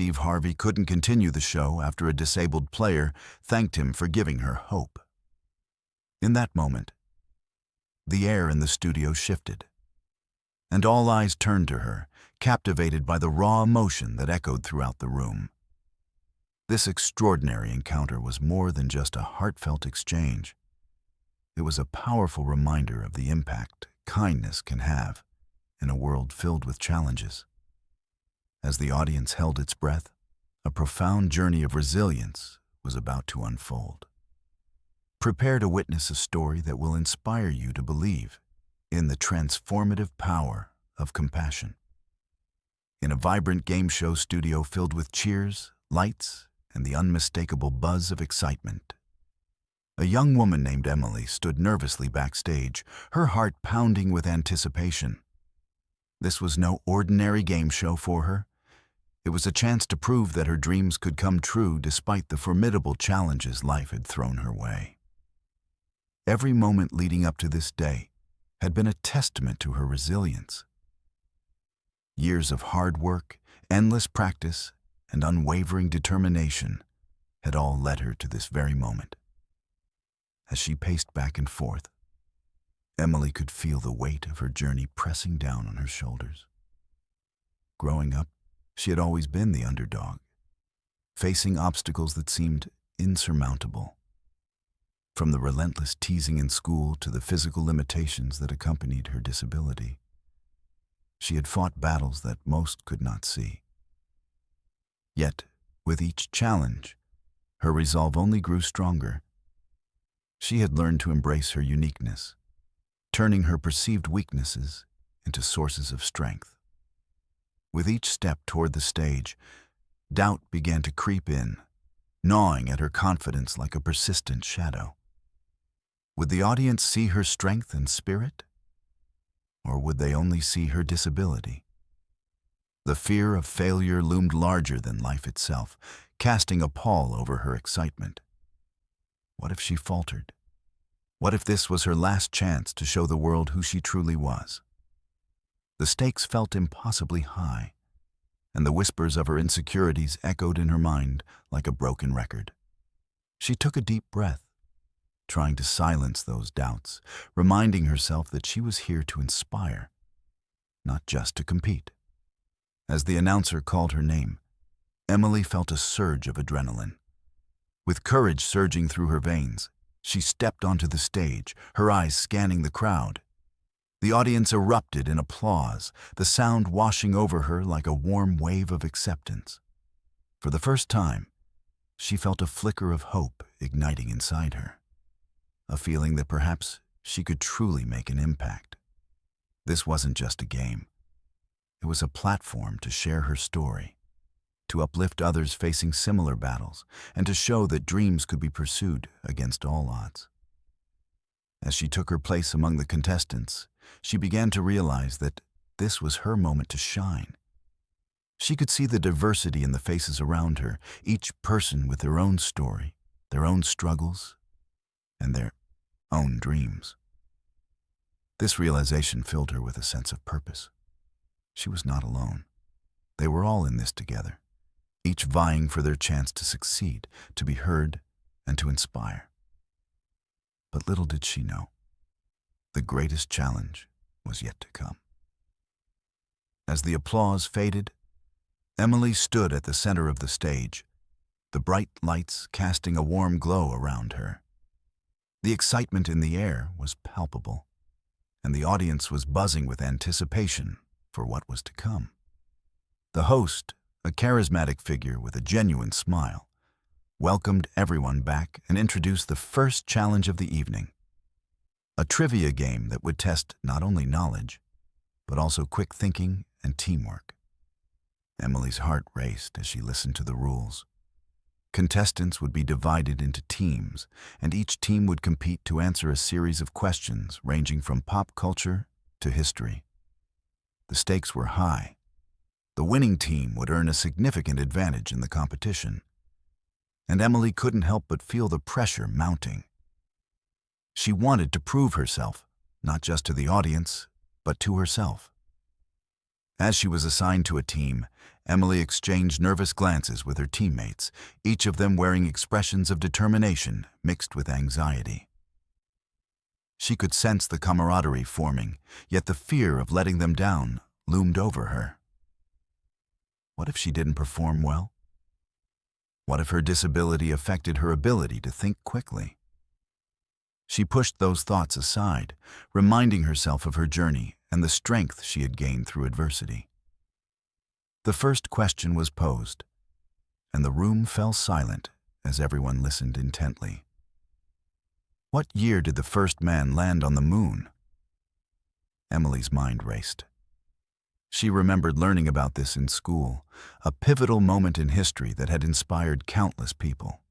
detective Harvey couldn't continue the show after a disabled player thanked him for giving her hope. In that moment, the air in the studio shifted, and all eyes turned to her, captivated by the raw emotion that echoed throughout the room. This extraordinary encounter was more than just a heartfelt exchange. It was a powerful reminder of the impact kindness can have in a world filled with challenges. As the audience held its breath, a profound journey of resilience was about to unfold. Prepare to witness a story that will inspire you to believe in the transformative power of compassion. In a vibrant game show studio filled with cheers, lights, and the unmistakable buzz of excitement, a young woman named Emily stood nervously backstage, her heart pounding with anticipation. This was no ordinary game show for her. It was a chance to prove that her dreams could come true despite the formidable challenges life had thrown her way. Every moment leading up to this day had been a testament to her resilience. Years of hard work, endless practice, and unwavering determination had all led her to this very moment. As she paced back and forth, Emily could feel the weight of her journey pressing down on her shoulders. Growing up, she had always been the underdog, facing obstacles that seemed insurmountable. From the relentless teasing in school to the physical limitations that accompanied her disability, she had fought battles that most could not see. Yet, with each challenge, her resolve only grew stronger. She had learned to embrace her uniqueness, turning her perceived weaknesses into sources of strength. With each step toward the stage, doubt began to creep in, gnawing at her confidence like a persistent shadow. Would the audience see her strength and spirit? Or would they only see her disability? The fear of failure loomed larger than life itself, casting a pall over her excitement. What if she faltered? What if this was her last chance to show the world who she truly was? The stakes felt impossibly high, and the whispers of her insecurities echoed in her mind like a broken record. She took a deep breath, trying to silence those doubts, reminding herself that she was here to inspire, not just to compete. As the announcer called her name, Emily felt a surge of adrenaline. With courage surging through her veins, she stepped onto the stage, her eyes scanning the crowd. The audience erupted in applause, the sound washing over her like a warm wave of acceptance. For the first time, she felt a flicker of hope igniting inside her, a feeling that perhaps she could truly make an impact. This wasn't just a game. It was a platform to share her story, to uplift others facing similar battles, and to show that dreams could be pursued against all odds. As she took her place among the contestants, she began to realize that this was her moment to shine. She could see the diversity in the faces around her, each person with their own story, their own struggles, and their own dreams. This realization filled her with a sense of purpose. She was not alone. They were all in this together, each vying for their chance to succeed, to be heard, and to inspire. But little did she know, the greatest challenge was yet to come. As the applause faded, Emily stood at the center of the stage, the bright lights casting a warm glow around her. The excitement in the air was palpable, and the audience was buzzing with anticipation for what was to come. The host, a charismatic figure with a genuine smile, welcomed everyone back and introduced the first challenge of the evening, a trivia game that would test not only knowledge, but also quick thinking and teamwork. Emily's heart raced as she listened to the rules. Contestants would be divided into teams, and each team would compete to answer a series of questions ranging from pop culture to history. The stakes were high. The winning team would earn a significant advantage in the competition, and Emily couldn't help but feel the pressure mounting. She wanted to prove herself, not just to the audience, but to herself. As she was assigned to a team, Emily exchanged nervous glances with her teammates, each of them wearing expressions of determination mixed with anxiety. She could sense the camaraderie forming, yet the fear of letting them down loomed over her. What if she didn't perform well? What if her disability affected her ability to think quickly? She pushed those thoughts aside, reminding herself of her journey and the strength she had gained through adversity. The first question was posed, and the room fell silent as everyone listened intently. What year did the first man land on the moon? Emily's mind raced. She remembered learning about this in school, a pivotal moment in history that had inspired countless people.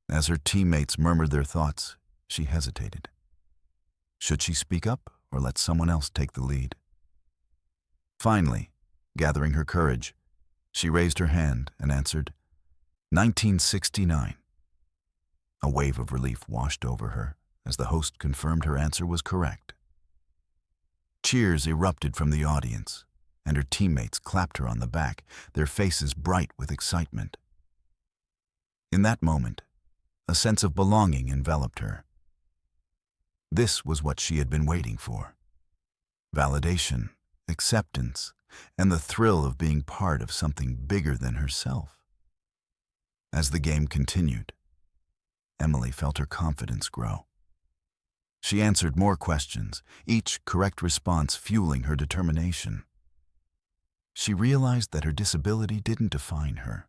As her teammates murmured their thoughts, she hesitated. Should she speak up or let someone else take the lead? Finally, gathering her courage, she raised her hand and answered, 1969. A wave of relief washed over her as the host confirmed her answer was correct. Cheers erupted from the audience, and her teammates clapped her on the back, their faces bright with excitement. In that moment, a sense of belonging enveloped her. This was what she had been waiting for: validation, acceptance, and the thrill of being part of something bigger than herself. As the game continued, Emily felt her confidence grow. She answered more questions, each correct response fueling her determination. She realized that her disability didn't define her.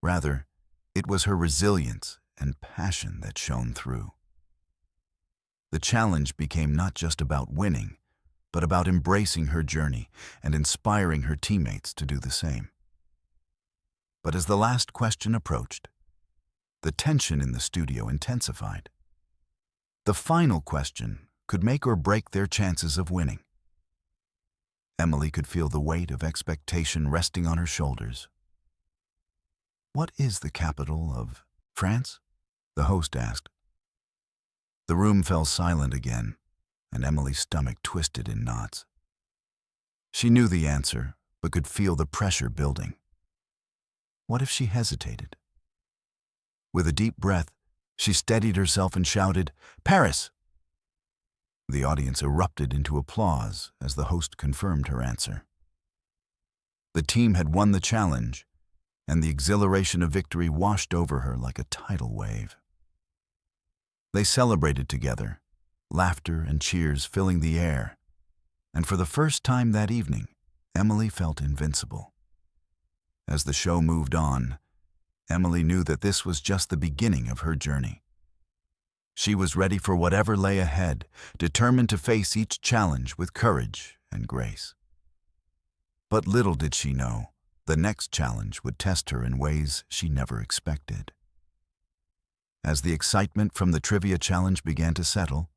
Rather, it was her resilience and passion that shone through. The challenge became not just about winning, but about embracing her journey and inspiring her teammates to do the same. But as the last question approached, the tension in the studio intensified. The final question could make or break their chances of winning. Emily could feel the weight of expectation resting on her shoulders. "What is the capital of France?" the host asked. The room fell silent again, and Emily's stomach twisted in knots. She knew the answer, but could feel the pressure building. What if she hesitated? With a deep breath, she steadied herself and shouted, "Paris!" The audience erupted into applause as the host confirmed her answer. The team had won the challenge, and the exhilaration of victory washed over her like a tidal wave. They celebrated together, laughter and cheers filling the air, and for the first time that evening, Emily felt invincible. As the show moved on, Emily knew that this was just the beginning of her journey. She was ready for whatever lay ahead, determined to face each challenge with courage and grace. But little did she know, the next challenge would test her in ways she never expected. As the excitement from the trivia challenge began to settle,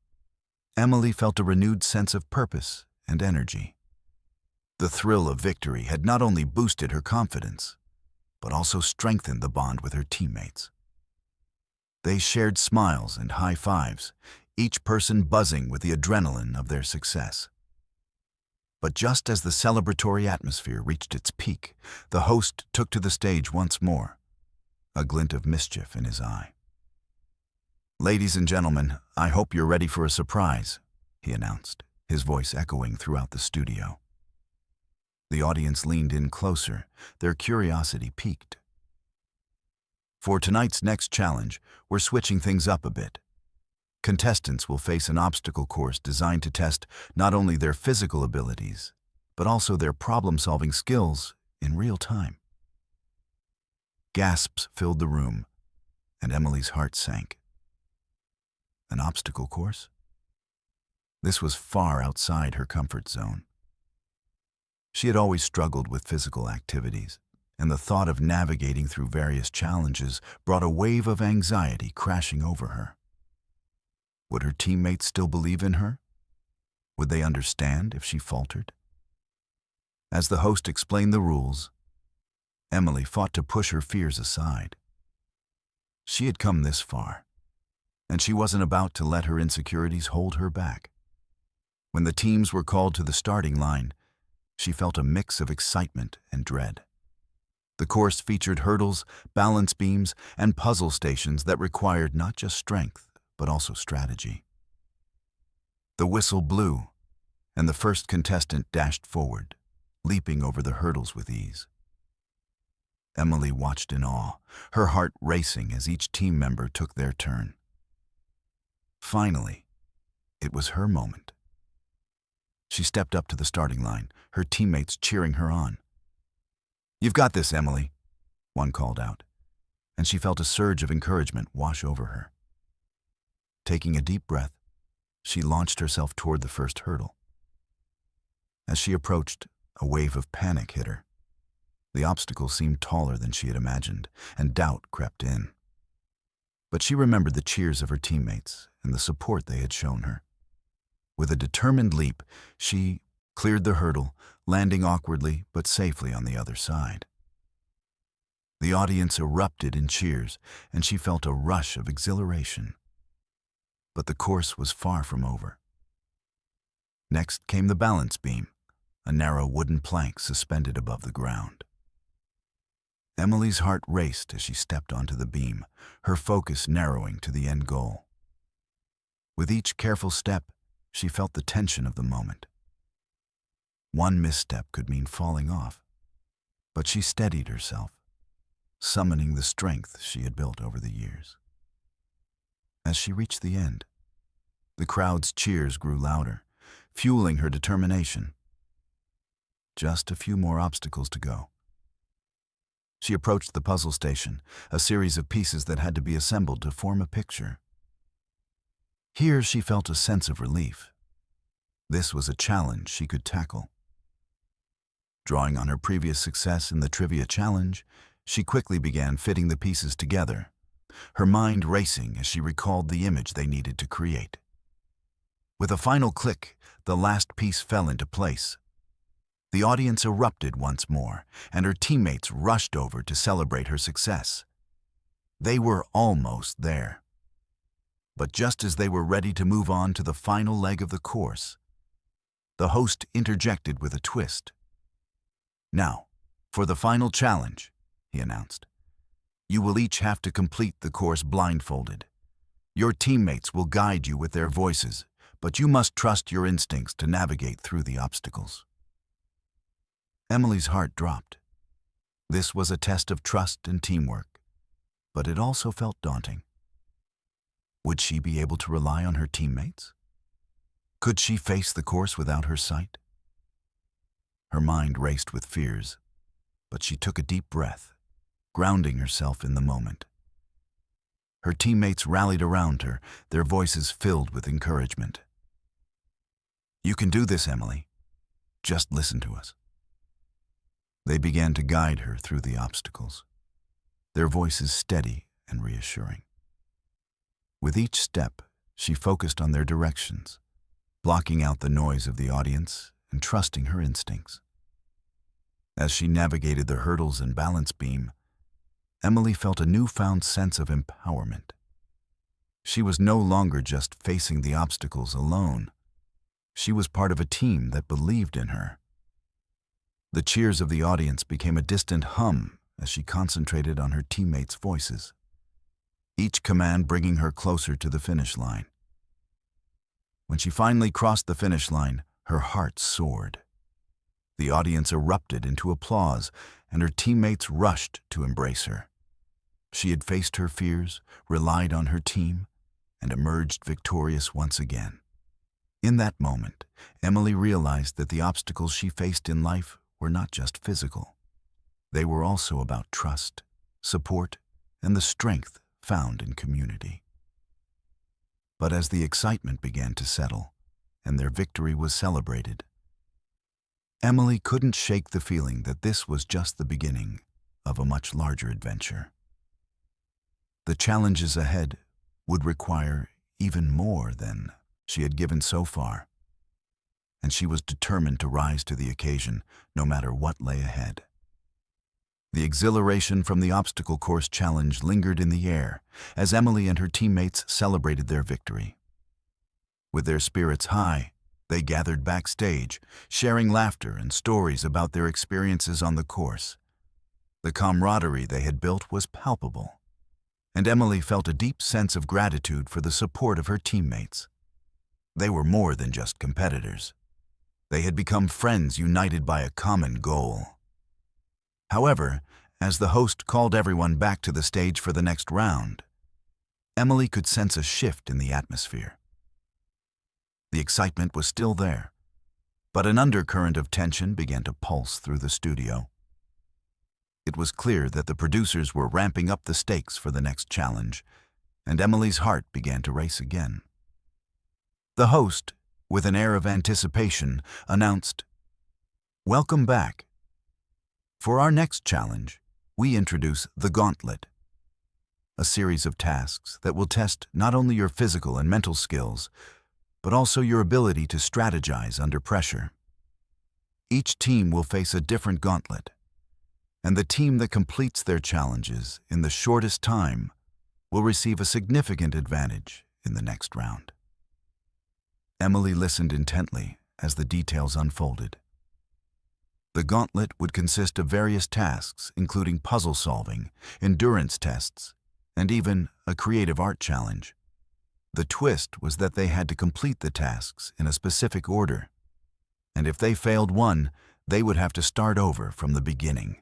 Emily felt a renewed sense of purpose and energy. The thrill of victory had not only boosted her confidence, but also strengthened the bond with her teammates. They shared smiles and high fives, each person buzzing with the adrenaline of their success. But just as the celebratory atmosphere reached its peak, the host took to the stage once more, a glint of mischief in his eye. "Ladies and gentlemen, I hope you're ready for a surprise," he announced, his voice echoing throughout the studio. The audience leaned in closer, their curiosity piqued. For tonight's next challenge, we're switching things up a bit. Contestants will face an obstacle course designed to test not only their physical abilities, but also their problem-solving skills in real time. Gasps filled the room, and Emily's heart sank. An obstacle course? This was far outside her comfort zone. She had always struggled with physical activities, and the thought of navigating through various challenges brought a wave of anxiety crashing over her. Would her teammates still believe in her? Would they understand if she faltered? As the host explained the rules, Emily fought to push her fears aside. She had come this far, and she wasn't about to let her insecurities hold her back. When the teams were called to the starting line, she felt a mix of excitement and dread. The course featured hurdles, balance beams, and puzzle stations that required not just strength, but also strategy. The whistle blew, and the first contestant dashed forward, leaping over the hurdles with ease. Emily watched in awe, her heart racing as each team member took their turn. Finally, it was her moment. She stepped up to the starting line, her teammates cheering her on. "You've got this, Emily," one called out, and she felt a surge of encouragement wash over her. Taking a deep breath, she launched herself toward the first hurdle. As she approached, a wave of panic hit her. The obstacle seemed taller than she had imagined, and doubt crept in. But she remembered the cheers of her teammates and the support they had shown her. With a determined leap, she cleared the hurdle, landing awkwardly but safely on the other side. The audience erupted in cheers, and she felt a rush of exhilaration. But the course was far from over. Next came the balance beam, a narrow wooden plank suspended above the ground. Emily's heart raced as she stepped onto the beam, her focus narrowing to the end goal. With each careful step, she felt the tension of the moment. One misstep could mean falling off, but she steadied herself, summoning the strength she had built over the years. As she reached the end, the crowd's cheers grew louder, fueling her determination. Just a few more obstacles to go. She approached the puzzle station, a series of pieces that had to be assembled to form a picture. Here she felt a sense of relief. This was a challenge she could tackle. Drawing on her previous success in the trivia challenge, she quickly began fitting the pieces together, her mind racing as she recalled the image they needed to create. With a final click, the last piece fell into place. The audience erupted once more, and her teammates rushed over to celebrate her success. They were almost there. But just as they were ready to move on to the final leg of the course, the host interjected with a twist. "Now, for the final challenge," he announced. "You will each have to complete the course blindfolded. Your teammates will guide you with their voices, but you must trust your instincts to navigate through the obstacles." Emily's heart dropped. This was a test of trust and teamwork, but it also felt daunting. Would she be able to rely on her teammates? Could she face the course without her sight? Her mind raced with fears, but she took a deep breath, grounding herself in the moment. Her teammates rallied around her, their voices filled with encouragement. "You can do this, Emily. Just listen to us." They began to guide her through the obstacles, their voices steady and reassuring. With each step, she focused on their directions, blocking out the noise of the audience and trusting her instincts. As she navigated the hurdles and balance beam, Emily felt a newfound sense of empowerment. She was no longer just facing the obstacles alone. She was part of a team that believed in her. The cheers of the audience became a distant hum as she concentrated on her teammates' voices, each command bringing her closer to the finish line. When she finally crossed the finish line, her heart soared. The audience erupted into applause, and her teammates rushed to embrace her. She had faced her fears, relied on her team, and emerged victorious once again. In that moment, Emily realized that the obstacles she faced in life were not just physical. They were also about trust, support, and the strength found in community. But as the excitement began to settle, and their victory was celebrated, Emily couldn't shake the feeling that this was just the beginning of a much larger adventure. The challenges ahead would require even more than she had given so far, and she was determined to rise to the occasion no matter what lay ahead. The exhilaration from the obstacle course challenge lingered in the air as Emily and her teammates celebrated their victory. With their spirits high, They gathered backstage, sharing laughter and stories about their experiences on the course. The camaraderie they had built was palpable, and Emily felt a deep sense of gratitude for the support of her teammates. They were more than just competitors. They had become friends united by a common goal. However, as the host called everyone back to the stage for the next round, Emily could sense a shift in the atmosphere. The excitement was still there, but an undercurrent of tension began to pulse through the studio. It was clear that the producers were ramping up the stakes for the next challenge, and Emily's heart began to race again. The host, with an air of anticipation, announced, "Welcome back. For our next challenge, we introduce the Gauntlet, a series of tasks that will test not only your physical and mental skills, but also your ability to strategize under pressure. Each team will face a different gauntlet, and the team that completes their challenges in the shortest time will receive a significant advantage in the next round." Emily listened intently as the details unfolded. The gauntlet would consist of various tasks, including puzzle solving, endurance tests, and even a creative art challenge. The twist was that they had to complete the tasks in a specific order, and if they failed one, they would have to start over from the beginning.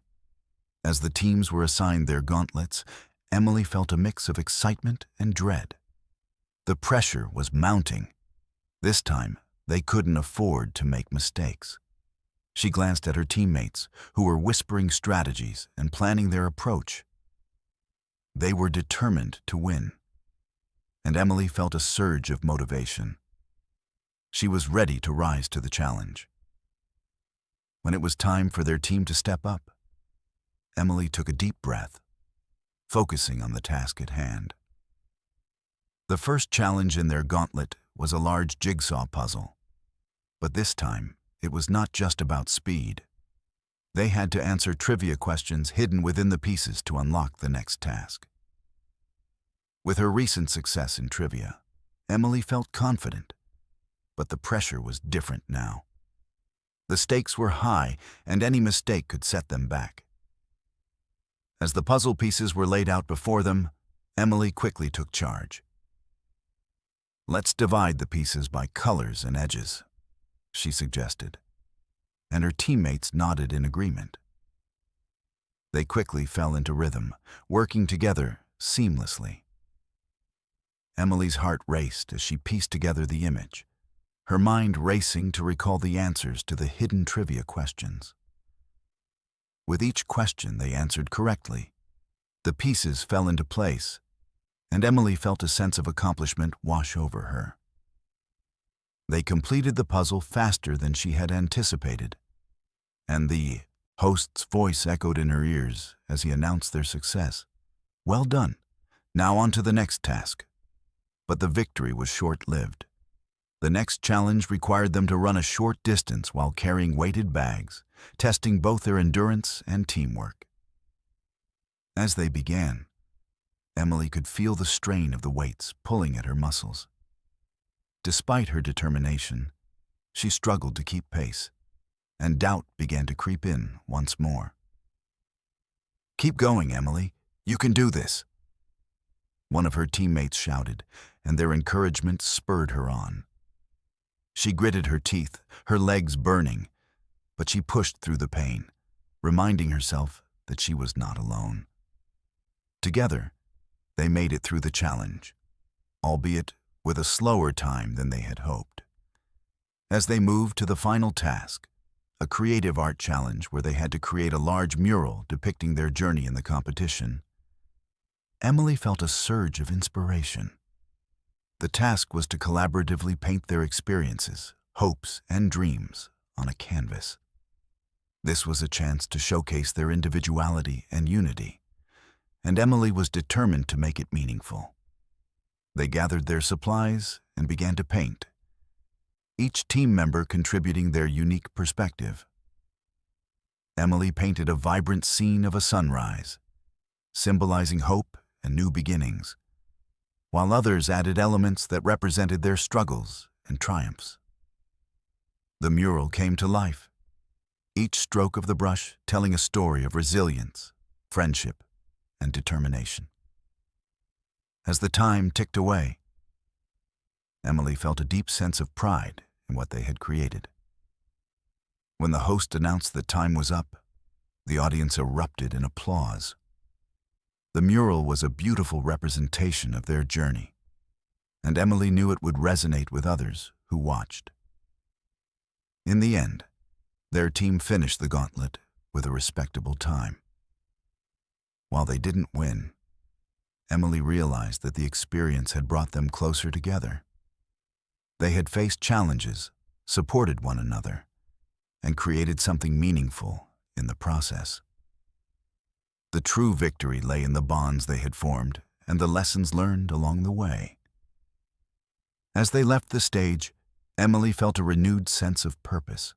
As the teams were assigned their gauntlets, Emily felt a mix of excitement and dread. The pressure was mounting. This time, they couldn't afford to make mistakes. She glanced at her teammates, who were whispering strategies and planning their approach. They were determined to win, and Emily felt a surge of motivation. She was ready to rise to the challenge. When it was time for their team to step up, Emily took a deep breath, focusing on the task at hand. The first challenge in their gauntlet was a large jigsaw puzzle, but this time it was not just about speed. They had to answer trivia questions hidden within the pieces to unlock the next task. With her recent success in trivia, Emily felt confident, but the pressure was different now. The stakes were high, and any mistake could set them back. As the puzzle pieces were laid out before them, Emily quickly took charge. "Let's divide the pieces by colors and edges," she suggested, and her teammates nodded in agreement. They quickly fell into rhythm, working together seamlessly. Emily's heart raced as she pieced together the image, her mind racing to recall the answers to the hidden trivia questions. With each question they answered correctly, the pieces fell into place, and Emily felt a sense of accomplishment wash over her. They completed the puzzle faster than she had anticipated, and the host's voice echoed in her ears as he announced their success. "Well done. Now on to the next task." But the victory was short-lived. The next challenge required them to run a short distance while carrying weighted bags, testing both their endurance and teamwork. As they began, Emily could feel the strain of the weights pulling at her muscles. Despite her determination, she struggled to keep pace, and doubt began to creep in once more. "Keep going, Emily. You can do this," one of her teammates shouted, and their encouragement spurred her on. She gritted her teeth, her legs burning, but she pushed through the pain, reminding herself that she was not alone. Together, they made it through the challenge, albeit with a slower time than they had hoped. As they moved to the final task, a creative art challenge where they had to create a large mural depicting their journey in the competition, Emily felt a surge of inspiration. The task was to collaboratively paint their experiences, hopes, and dreams on a canvas. This was a chance to showcase their individuality and unity, and Emily was determined to make it meaningful. They gathered their supplies and began to paint, each team member contributing their unique perspective. Emily painted a vibrant scene of a sunrise, symbolizing hope and new beginnings, while others added elements that represented their struggles and triumphs. The mural came to life, each stroke of the brush telling a story of resilience, friendship, and determination. As the time ticked away, Emily felt a deep sense of pride in what they had created. When the host announced that time was up, the audience erupted in applause. The mural was a beautiful representation of their journey, and Emily knew it would resonate with others who watched. In the end, their team finished the gauntlet with a respectable time. While they didn't win, Emily realized that the experience had brought them closer together. They had faced challenges, supported one another, and created something meaningful in the process. The true victory lay in the bonds they had formed and the lessons learned along the way. As they left the stage, Emily felt a renewed sense of purpose.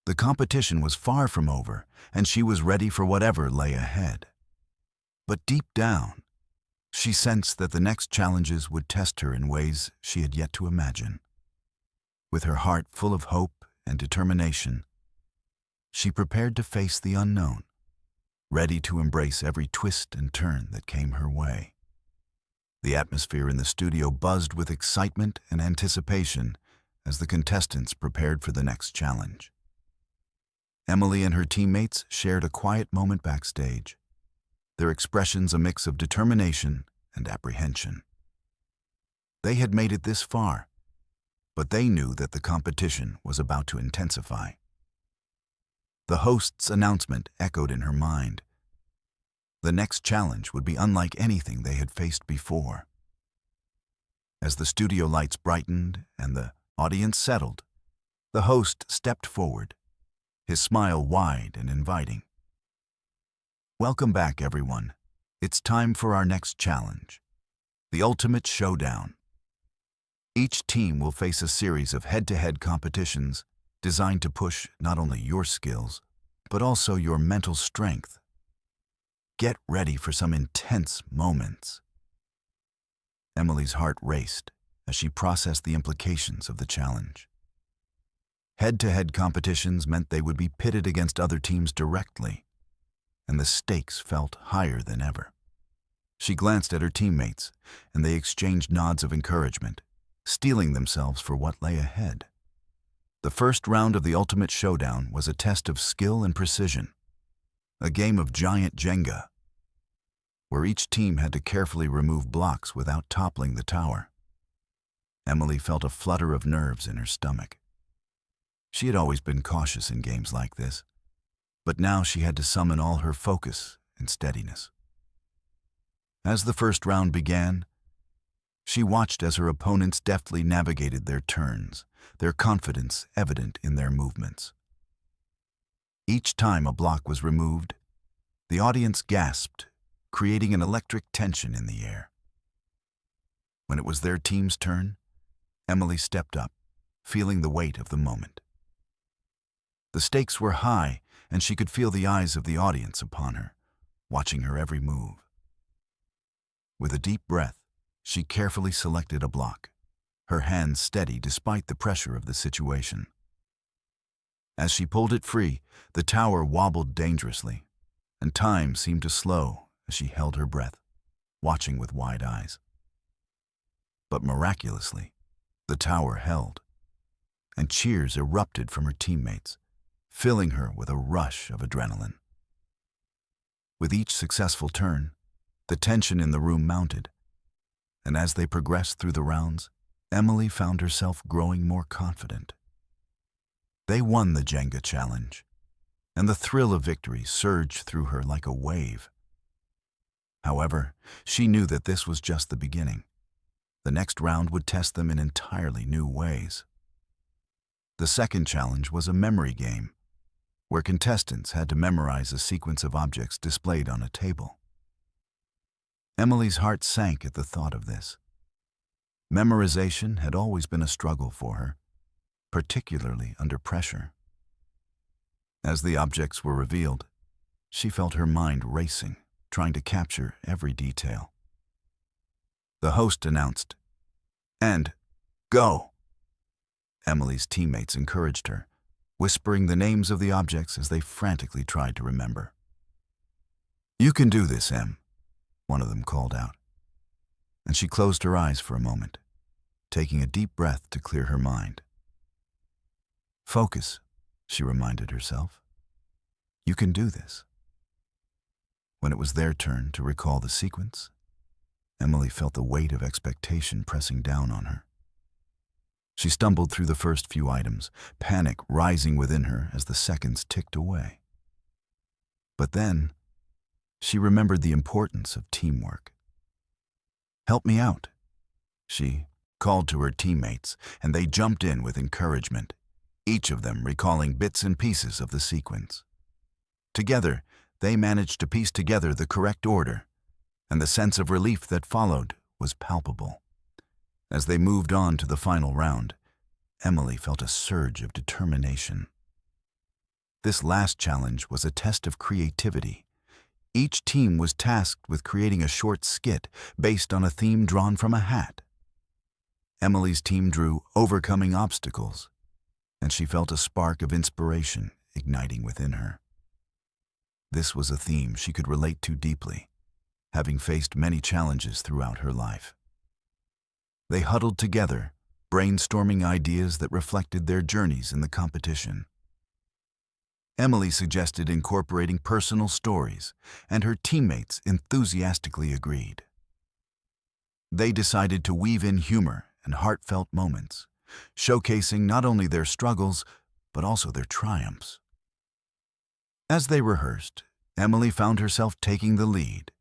The competition was far from over, and she was ready for whatever lay ahead. But deep down, she sensed that the next challenges would test her in ways she had yet to imagine. With her heart full of hope and determination, she prepared to face the unknown, ready to embrace every twist and turn that came her way. The atmosphere in the studio buzzed with excitement and anticipation as the contestants prepared for the next challenge. Emily and her teammates shared a quiet moment backstage, their expressions a mix of determination and apprehension. They had made it this far, but they knew that the competition was about to intensify. The host's announcement echoed in her mind. The next challenge would be unlike anything they had faced before. As the studio lights brightened and the audience settled, the host stepped forward, his smile wide and inviting. "Welcome back, everyone. It's time for our next challenge, the ultimate showdown. Each team will face a series of head-to-head competitions designed to push not only your skills, but also your mental strength. Get ready for some intense moments." Emily's heart raced as she processed the implications of the challenge. Head-to-head competitions meant they would be pitted against other teams directly, and the stakes felt higher than ever. She glanced at her teammates, and they exchanged nods of encouragement, steeling themselves for what lay ahead. The first round of the ultimate showdown was a test of skill and precision, a game of giant Jenga, where each team had to carefully remove blocks without toppling the tower. Emily felt a flutter of nerves in her stomach. She had always been cautious in games like this, but now she had to summon all her focus and steadiness. As the first round began, she watched as her opponents deftly navigated their turns, their confidence evident in their movements. Each time a block was removed, the audience gasped, creating an electric tension in the air. When it was their team's turn, Emily stepped up, feeling the weight of the moment. The stakes were high, and she could feel the eyes of the audience upon her, watching her every move. With a deep breath, she carefully selected a block, her hands steady despite the pressure of the situation. As she pulled it free, the tower wobbled dangerously, and time seemed to slow as she held her breath, watching with wide eyes. But miraculously, the tower held, and cheers erupted from her teammates, filling her with a rush of adrenaline. With each successful turn, the tension in the room mounted, and as they progressed through the rounds, Emily found herself growing more confident. They won the Jenga challenge, and the thrill of victory surged through her like a wave. However, she knew that this was just the beginning. The next round would test them in entirely new ways. The second challenge was a memory game, where contestants had to memorize a sequence of objects displayed on a table. Emily's heart sank at the thought of this. Memorization had always been a struggle for her, particularly under pressure. As the objects were revealed, she felt her mind racing, trying to capture every detail. The host announced, "And go!" Emily's teammates encouraged her, whispering the names of the objects as they frantically tried to remember. "You can do this, Em," one of them called out, and she closed her eyes for a moment, taking a deep breath to clear her mind. "Focus," she reminded herself. "You can do this." When it was their turn to recall the sequence, Emily felt the weight of expectation pressing down on her. She stumbled through the first few items, panic rising within her as the seconds ticked away. But then, she remembered the importance of teamwork. "Help me out," she called to her teammates, and they jumped in with encouragement, each of them recalling bits and pieces of the sequence. Together, they managed to piece together the correct order, and the sense of relief that followed was palpable. As they moved on to the final round, Emily felt a surge of determination. This last challenge was a test of creativity. Each team was tasked with creating a short skit based on a theme drawn from a hat. Emily's team drew "Overcoming Obstacles," and she felt a spark of inspiration igniting within her. This was a theme she could relate to deeply, having faced many challenges throughout her life. They huddled together, brainstorming ideas that reflected their journeys in the competition. Emily suggested incorporating personal stories, and her teammates enthusiastically agreed. They decided to weave in humor and heartfelt moments, showcasing not only their struggles, but also their triumphs. As they rehearsed, Emily found herself taking the lead,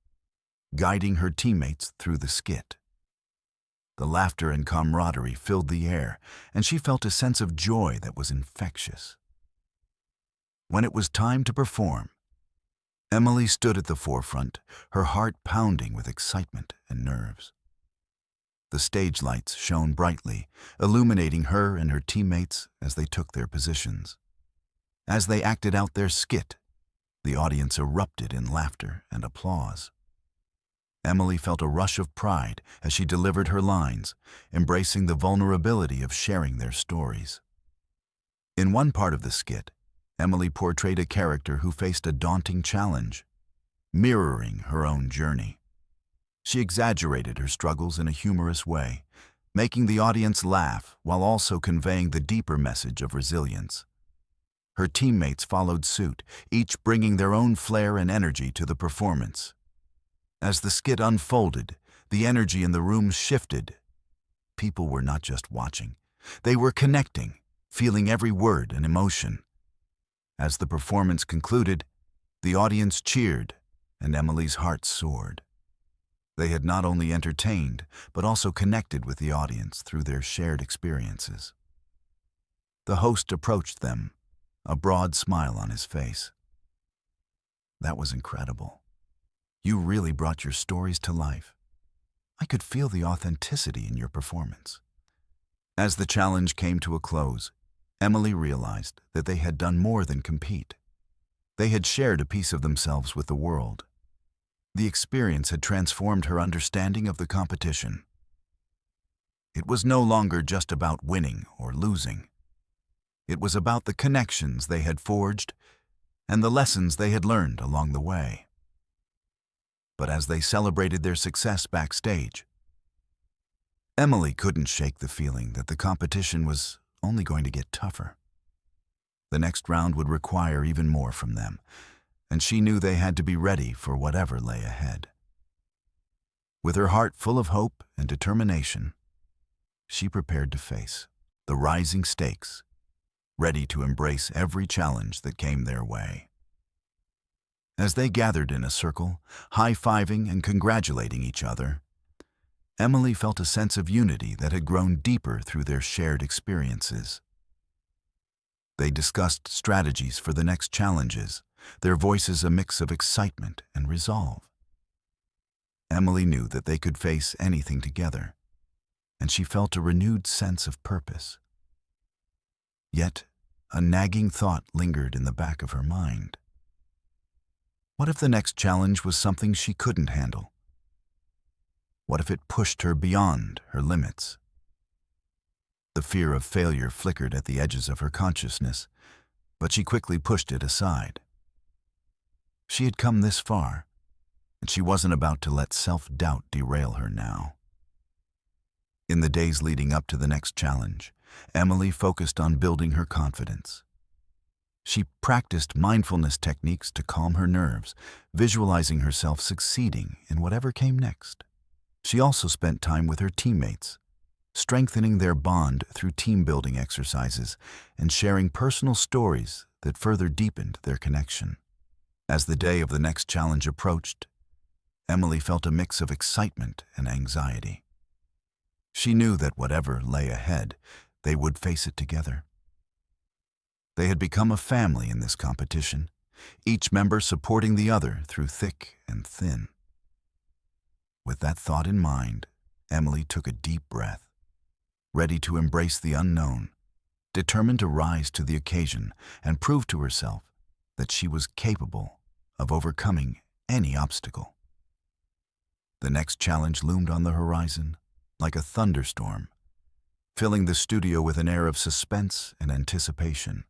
guiding her teammates through the skit. The laughter and camaraderie filled the air, and she felt a sense of joy that was infectious. When it was time to perform, Emily stood at the forefront, her heart pounding with excitement and nerves. The stage lights shone brightly, illuminating her and her teammates as they took their positions. As they acted out their skit, the audience erupted in laughter and applause. Emily felt a rush of pride as she delivered her lines, embracing the vulnerability of sharing their stories. In one part of the skit, Emily portrayed a character who faced a daunting challenge, mirroring her own journey. She exaggerated her struggles in a humorous way, making the audience laugh while also conveying the deeper message of resilience. Her teammates followed suit, each bringing their own flair and energy to the performance. As the skit unfolded, the energy in the room shifted. People were not just watching. They were connecting, feeling every word and emotion. As the performance concluded, the audience cheered, and Emily's heart soared. They had not only entertained, but also connected with the audience through their shared experiences. The host approached them, a broad smile on his face. "That was incredible. You really brought your stories to life. I could feel the authenticity in your performance." As the challenge came to a close, Emily realized that they had done more than compete. They had shared a piece of themselves with the world. The experience had transformed her understanding of the competition. It was no longer just about winning or losing. It was about the connections they had forged and the lessons they had learned along the way. But as they celebrated their success backstage, Emily couldn't shake the feeling that the competition was only going to get tougher. The next round would require even more from them, and she knew they had to be ready for whatever lay ahead. With her heart full of hope and determination, she prepared to face the rising stakes, ready to embrace every challenge that came their way. As they gathered in a circle, high-fiving and congratulating each other, Emily felt a sense of unity that had grown deeper through their shared experiences. They discussed strategies for the next challenges, their voices a mix of excitement and resolve. Emily knew that they could face anything together, and she felt a renewed sense of purpose. Yet, a nagging thought lingered in the back of her mind. What if the next challenge was something she couldn't handle? What if it pushed her beyond her limits? The fear of failure flickered at the edges of her consciousness, but she quickly pushed it aside. She had come this far, and she wasn't about to let self-doubt derail her now. In the days leading up to the next challenge, Emily focused on building her confidence. She practiced mindfulness techniques to calm her nerves, visualizing herself succeeding in whatever came next. She also spent time with her teammates, strengthening their bond through team-building exercises and sharing personal stories that further deepened their connection. As the day of the next challenge approached, Emily felt a mix of excitement and anxiety. She knew that whatever lay ahead, they would face it together. They had become a family in this competition, each member supporting the other through thick and thin. With that thought in mind, Emily took a deep breath, ready to embrace the unknown, determined to rise to the occasion and prove to herself that she was capable of overcoming any obstacle. The next challenge loomed on the horizon, like a thunderstorm, filling the studio with an air of suspense and anticipation.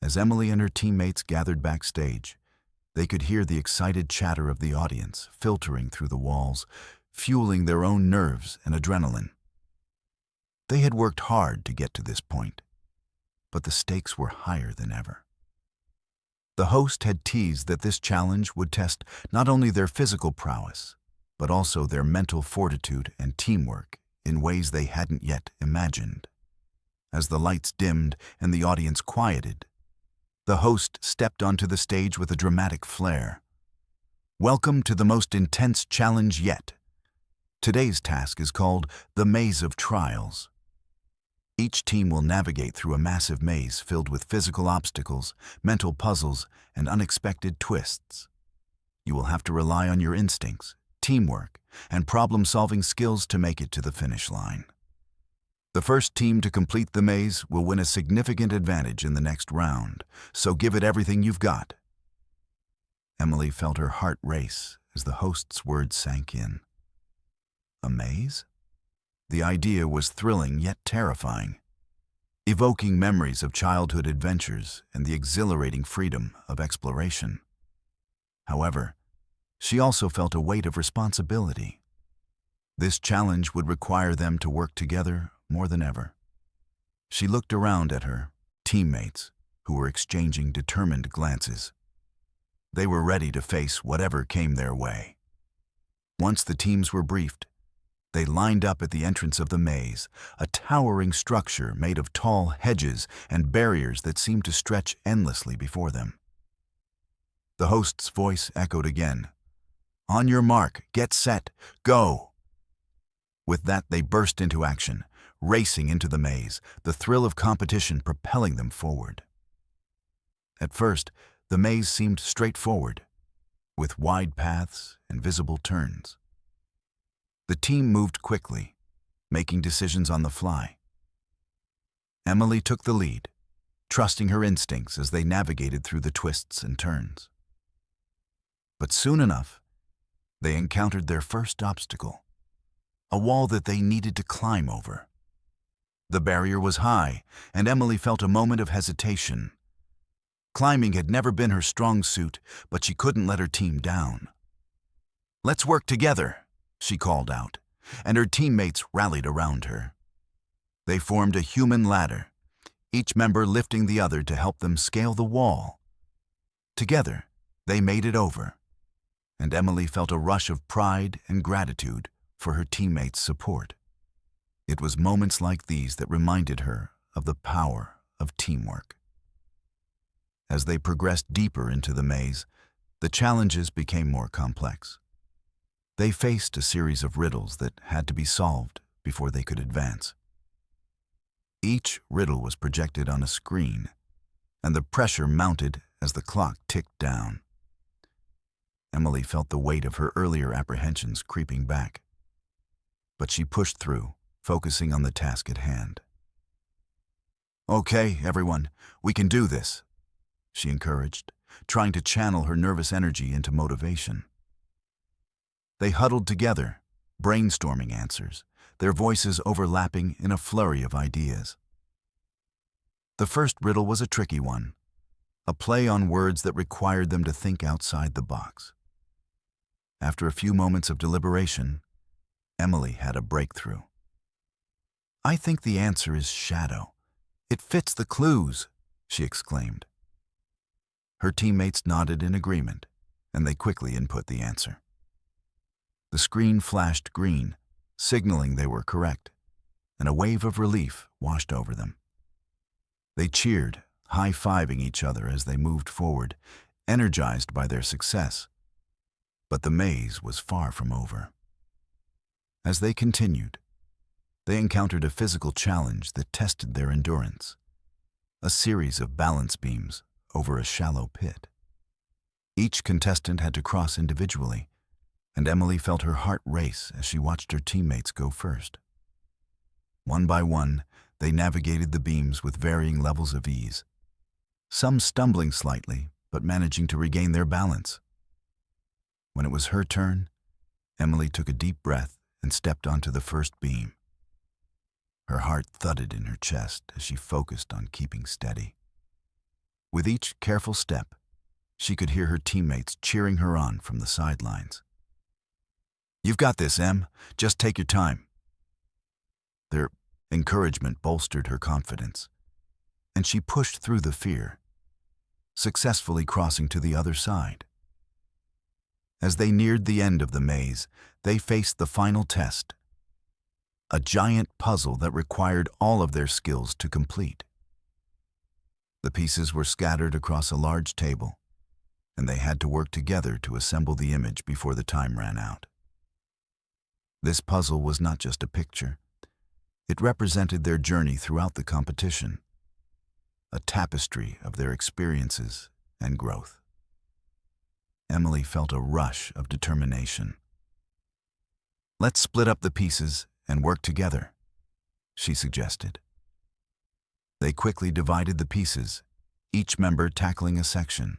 As Emily and her teammates gathered backstage, they could hear the excited chatter of the audience filtering through the walls, fueling their own nerves and adrenaline. They had worked hard to get to this point, but the stakes were higher than ever. The host had teased that this challenge would test not only their physical prowess, but also their mental fortitude and teamwork in ways they hadn't yet imagined. As the lights dimmed and the audience quieted, the host stepped onto the stage with a dramatic flair. "Welcome to the most intense challenge yet. Today's task is called the Maze of Trials. Each team will navigate through a massive maze filled with physical obstacles, mental puzzles, and unexpected twists. You will have to rely on your instincts, teamwork, and problem-solving skills to make it to the finish line. The first team to complete the maze will win a significant advantage in the next round, so give it everything you've got." Emily felt her heart race as the host's words sank in. A maze? The idea was thrilling yet terrifying, evoking memories of childhood adventures and the exhilarating freedom of exploration. However, she also felt a weight of responsibility. This challenge would require them to work together more than ever. She looked around at her teammates, who were exchanging determined glances. They were ready to face whatever came their way. Once the teams were briefed, they lined up at the entrance of the maze, a towering structure made of tall hedges and barriers that seemed to stretch endlessly before them. The host's voice echoed again. "On your mark, get set, go!" With that, they burst into action, racing into the maze, the thrill of competition propelling them forward. At first, the maze seemed straightforward, with wide paths and visible turns. The team moved quickly, making decisions on the fly. Emily took the lead, trusting her instincts as they navigated through the twists and turns. But soon enough, they encountered their first obstacle, a wall that they needed to climb over. The barrier was high, and Emily felt a moment of hesitation. Climbing had never been her strong suit, but she couldn't let her team down. "Let's work together," she called out, and her teammates rallied around her. They formed a human ladder, each member lifting the other to help them scale the wall. Together, they made it over, and Emily felt a rush of pride and gratitude for her teammates' support. It was moments like these that reminded her of the power of teamwork. As they progressed deeper into the maze, the challenges became more complex. They faced a series of riddles that had to be solved before they could advance. Each riddle was projected on a screen, and the pressure mounted as the clock ticked down. Emily felt the weight of her earlier apprehensions creeping back, but she pushed through, focusing on the task at hand. "Okay, everyone, we can do this," she encouraged, trying to channel her nervous energy into motivation. They huddled together, brainstorming answers, their voices overlapping in a flurry of ideas. The first riddle was a tricky one, a play on words that required them to think outside the box. After a few moments of deliberation, Emily had a breakthrough. "I think the answer is shadow. It fits the clues," she exclaimed. Her teammates nodded in agreement, and they quickly input the answer. The screen flashed green, signaling they were correct, and a wave of relief washed over them. They cheered, high-fiving each other as they moved forward, energized by their success. But the maze was far from over. As they continued, they encountered a physical challenge that tested their endurance, a series of balance beams over a shallow pit. Each contestant had to cross individually, and Emily felt her heart race as she watched her teammates go first. One by one, they navigated the beams with varying levels of ease, some stumbling slightly, but managing to regain their balance. When it was her turn, Emily took a deep breath and stepped onto the first beam. Her heart thudded in her chest as she focused on keeping steady. With each careful step, she could hear her teammates cheering her on from the sidelines. "You've got this, Em. Just take your time." Their encouragement bolstered her confidence, and she pushed through the fear, successfully crossing to the other side. As they neared the end of the maze, they faced the final test, a giant puzzle that required all of their skills to complete. The pieces were scattered across a large table, and they had to work together to assemble the image before the time ran out. This puzzle was not just a picture. It represented their journey throughout the competition, a tapestry of their experiences and growth. Emily felt a rush of determination. "Let's split up the pieces and work together," she suggested. They quickly divided the pieces, each member tackling a section.